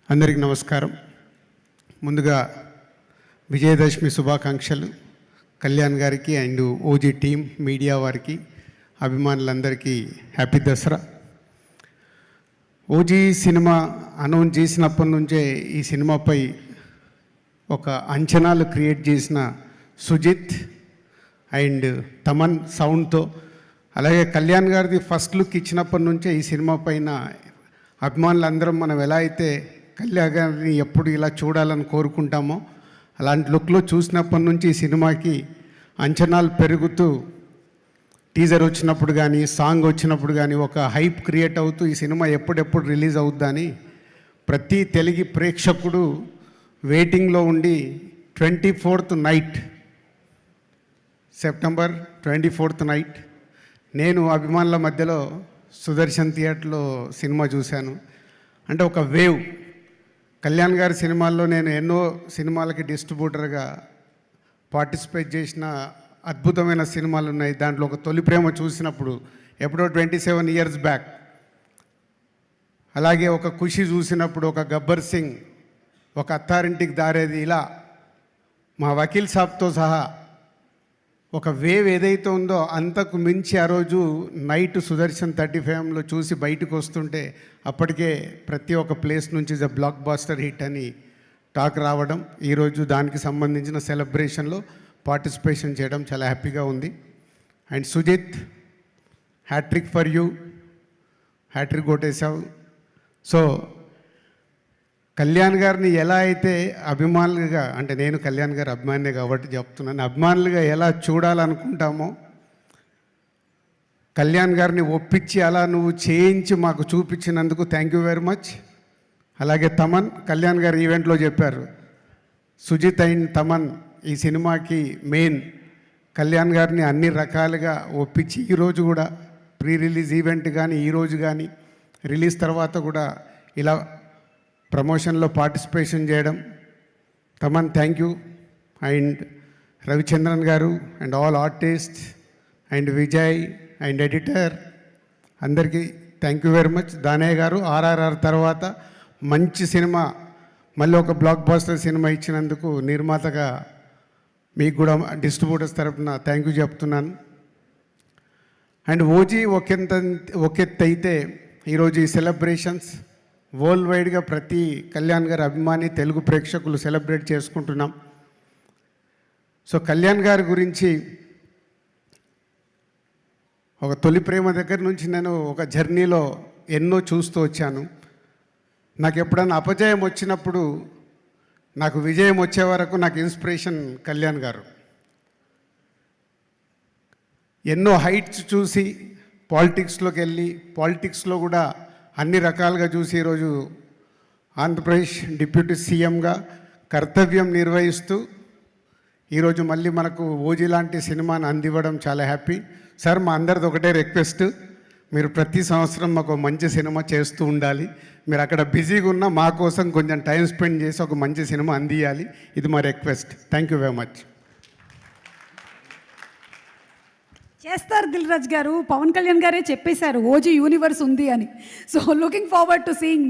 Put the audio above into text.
అందరికీ నమస్కారం. ముందుగా విజయదశమి శుభాకాంక్షలు కళ్యాణ్ గారికి అండ్ ఓజీ టీం, మీడియా వారికి, అభిమానులందరికీ happy Dussehra. OG cinema announce చేసినప్పటి నుంచే ఈ సినిమాపై ఒక అంచనాలు క్రియేట్ చేసిన సుజిత్ అండ్ తమన్ సౌండ్తో, అలాగే కళ్యాణ్ గారిది ఫస్ట్ లుక్ ఇచ్చినప్పటి నుంచే ఈ సినిమా పైన అభిమానులందరం మనం ఎలా అయితే కళ్యాణ్ గారిని ఎప్పుడు ఇలా చూడాలని కోరుకుంటామో అలాంటి లుక్లో చూసినప్పటి నుంచి ఈ సినిమాకి అంచనాలు పెరుగుతూ టీజర్ వచ్చినప్పుడు కానీ, సాంగ్ వచ్చినప్పుడు కానీ ఒక హైప్ క్రియేట్ అవుతూ ఈ సినిమా ఎప్పుడెప్పుడు రిలీజ్ అవుద్దని ప్రతి తెలుగు ప్రేక్షకుడు వెయిటింగ్లో ఉండి 24th night, September 24th night నేను అభిమానుల మధ్యలో సుదర్శన్ థియేటర్లో సినిమా చూశాను. అంటే ఒక వేవ్. కళ్యాణ్ గారి సినిమాల్లో నేను ఎన్నో సినిమాలకి డిస్ట్రిబ్యూటర్గా పార్టిసిపేట్ చేసిన అద్భుతమైన సినిమాలు ఉన్నాయి. దాంట్లో ఒక తొలి ప్రేమ చూసినప్పుడు ఎప్పుడో 27 years బ్యాక్, అలాగే ఒక ఖుషి చూసినప్పుడు, ఒక గబ్బర్ సింగ్, ఒక అత్తారింటికి దారేది, ఇలా మా వకీల్ సాబ్తో సహా ఒక వేవ్ ఏదైతే ఉందో అంతకు మించి ఆ రోజు నైట్ సుదర్శన్ 35లో చూసి బయటకు వస్తుంటే అప్పటికే ప్రతి ఒక్క ప్లేస్ నుంచి బ్లాక్ బాస్టర్ హిట్ అని టాక్ రావడం, ఈరోజు దానికి సంబంధించిన సెలబ్రేషన్లో పార్టిసిపేషన్ చేయడం చాలా హ్యాపీగా ఉంది. And Sujeeth, hat trick for you, hat trick కొట్టేశావు. సో కళ్యాణ్ గారిని ఎలా అయితే అభిమానులుగా, అంటే నేను కళ్యాణ్ గారి అభిమానినే కాబట్టి చెప్తున్నాను, అభిమానులుగా ఎలా చూడాలనుకుంటామో కళ్యాణ్ గారిని ఒప్పించి అలా నువ్వు చేయించి మాకు చూపించినందుకు థ్యాంక్ యూ వెరీ మచ్. అలాగే తమన్, కళ్యాణ్ గారు ఈవెంట్లో చెప్పారు, సుజిత్ అండ్ తమన్ ఈ సినిమాకి మెయిన్. కళ్యాణ్ గారిని అన్ని రకాలుగా ఒప్పించి ఈరోజు కూడా ప్రీ రిలీజ్ ఈవెంట్ కానీ, ఈరోజు కానీ, రిలీజ్ తర్వాత కూడా ఇలా ప్రమోషన్లో పార్టిసిపేషన్ చేయడం. Thaman thank you. And Ravichandran garu and all artist and Vijay and editor అందరికీ thank you very much. Danayya garu RRR తర్వాత మంచి సినిమా, మళ్ళీ ఒక బ్లాక్ బాస్టర్ సినిమా ఇచ్చినందుకు నిర్మాతగా మీకు కూడా డిస్ట్రిబ్యూటర్స్ తరఫున థ్యాంక్ యూ చెప్తున్నాను. అండ్ ఓజీ ఒకెత్తు అయితే ఈరోజు ఈ సెలబ్రేషన్స్ వరల్డ్ వైడ్గా ప్రతి కళ్యాణ్ గారి అభిమాని తెలుగు ప్రేక్షకులు సెలబ్రేట్ చేసుకుంటున్నాం. సో కళ్యాణ్ గారి గురించి ఒక తొలి ప్రేమ దగ్గర నుంచి నేను ఒక జర్నీలో ఎన్నో చూస్తూ వచ్చాను. నాకు ఎప్పుడైనా అపజయం వచ్చినప్పుడు నాకు విజయం వచ్చే వరకు నాకు ఇన్స్పిరేషన్ కళ్యాణ్ గారు. ఎన్నో హైట్స్ చూసి పాలిటిక్స్లోకి వెళ్ళి, పాలిటిక్స్లో కూడా అన్ని రకాలుగా చూసి ఈరోజు ఆంధ్రప్రదేశ్ డిప్యూటీ సీఎంగా కర్తవ్యం నిర్వహిస్తూ ఈరోజు మళ్ళీ మనకు ఓజీ లాంటి సినిమాని అందివ్వడం చాలా హ్యాపీ. సార్, మా అందరిది ఒకటే రిక్వెస్ట్, మీరు ప్రతి సంవత్సరం మాకు మంచి సినిమా చేస్తూ ఉండాలి. మీరు అక్కడ బిజీగా ఉన్నా మా కోసం కొంచెం టైం స్పెండ్ చేసి ఒక మంచి సినిమా అందియాలి. ఇది మా request. Thank you very much. చేస్తారు దిల్ రాజు గారు. పవన్ కళ్యాణ్ గారే చెప్పేశారు ఓజీ యూనివర్స్ ఉంది అని. So looking forward to seeing